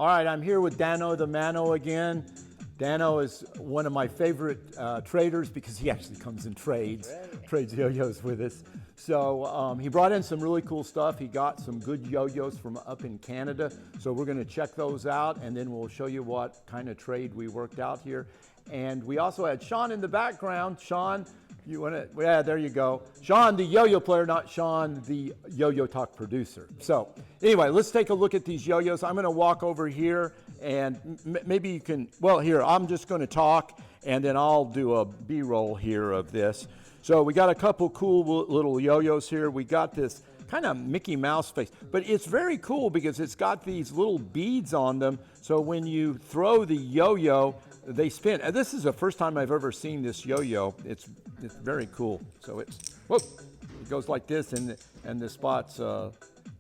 All right, I'm here with Dano the Mano again. Dano is one of my favorite traders because he actually comes and trades yo-yos with us. So he brought in some really cool stuff. He got some good yo-yos from up in Canada. So we're gonna check those out and then we'll show you what kind of trade we worked out here. And we also had Sean in the background. Sean, you wanna, yeah, there you go. Sean, the yo-yo player, not Sean, the yo-yo talk producer. So anyway, let's take a look at these yo-yos. I'm gonna walk over here and maybe you can, well here, I'm just gonna talk and then I'll do a B-roll here of this. So we got a couple cool little yo-yos here. We got this kind of Mickey Mouse face, but it's very cool because it's got these little beads on them. So when you throw the yo-yo, they spin. And this is the first time I've ever seen this yo-yo. It's very cool. So it goes like this, and the spots, those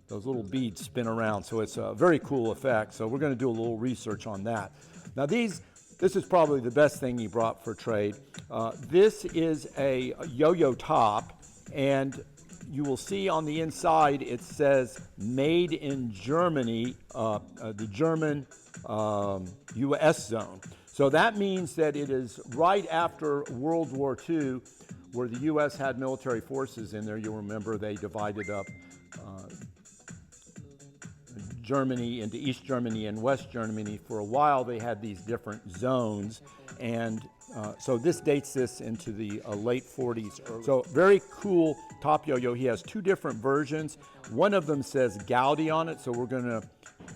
little beads spin around. So it's a very cool effect. So we're going to do a little research on that. Now this is probably the best thing he brought for trade. This is a yo-yo top, and you will see on the inside it says made in Germany, the German U.S. zone. So that means that it is right after World War II, where the U.S. had military forces in there. You'll remember they divided up Germany into East Germany and West Germany. For a while they had these different zones, and so this dates this into the late 40s. So very cool top yo-yo. He has two different versions. One of them says Gaudi on it, so we're going to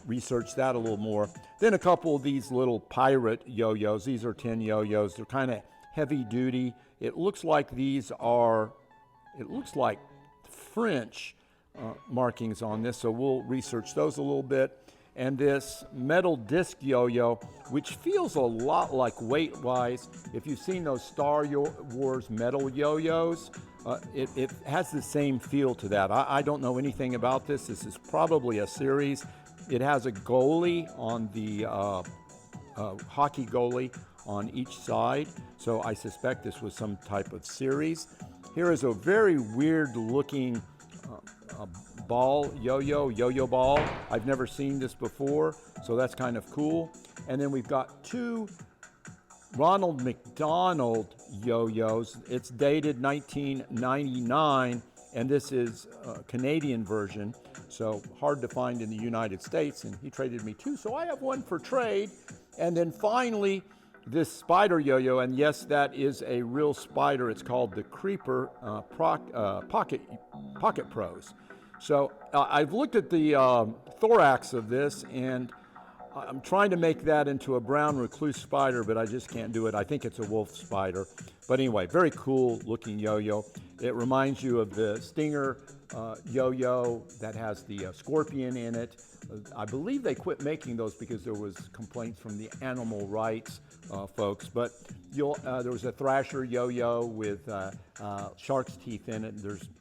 research that a little more. Then a couple of these little pirate yo-yos. These are 10 yo-yos. They're kind of heavy duty. It looks like these are, it looks like French markings on this, so we'll research those a little bit. And this metal disc yo-yo, which feels a lot like weight-wise. If you've seen those Star Wars metal yo-yos, it has the same feel to that. I don't know anything about this. This is probably a series. It has a goalie on the hockey goalie on each side. So I suspect this was some type of series. Here is a very weird looking ball yo-yo ball. I've never seen this before, so that's kind of cool. And then we've got two Ronald McDonald yo-yos. It's dated 1999, and this is a Canadian version, so hard to find in the United States, and he traded me two, so I have one for trade. And then finally, this spider yo-yo, and yes, that is a real spider. It's called the Creeper Pocket Pros. So I've looked at the thorax of this, and I'm trying to make that into a brown recluse spider, but I just can't do it. I think it's a wolf spider. But anyway, very cool looking yo-yo. It reminds you of the Stinger yo-yo that has the scorpion in it. I believe they quit making those because there was complaints from the animal rights folks. But there was a Thrasher yo-yo with shark's teeth in it.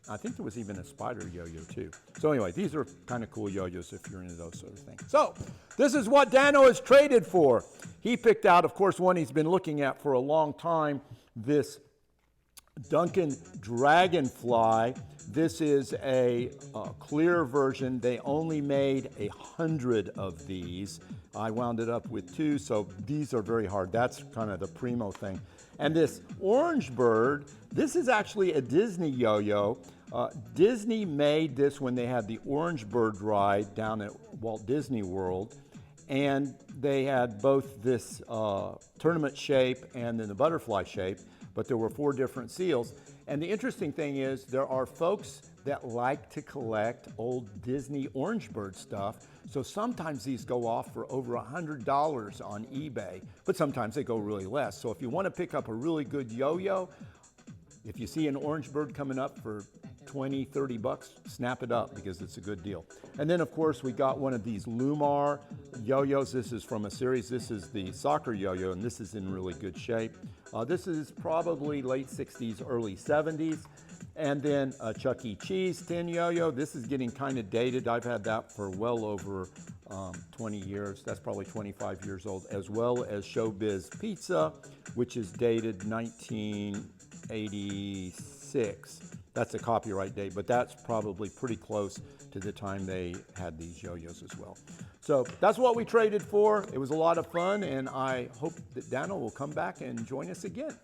I think there was even a spider yo-yo too. So anyway, these are kind of cool yo-yos if you're into those sort of things. So this is what Dano has traded for. He picked out, of course, one he's been looking at for a long time, this Duncan Dragonfly. This is a clear version. They only made 100 of these. I wound it up with two, so these are very hard. That's kind of the primo thing. And this orange bird, this is actually a Disney yo-yo. Disney made this when they had the Orange Bird ride down at Walt Disney World. And they had both this tournament shape and then the butterfly shape, but there were 4 different seals. And the interesting thing is there are folks that like to collect old Disney Orange Bird stuff. So sometimes these go off for over $100 on eBay, but sometimes they go really less. So if you want to pick up a really good yo-yo, if you see an Orange Bird coming up for 20, 30 bucks, snap it up because it's a good deal. And then of course we got one of these Lumar yo-yos. This is from a series. This is the soccer yo-yo, and this is in really good shape. This is probably late 60s, early 70s. And then a Chuck E. Cheese tin yo-yo. This is getting kind of dated. I've had that for well over 20 years. That's probably 25 years old, as well as ShowBiz Pizza, which is dated 1986. That's a copyright date, but that's probably pretty close to the time they had these yo-yos as well. So that's what we traded for. It was a lot of fun, and I hope that Dano will come back and join us again.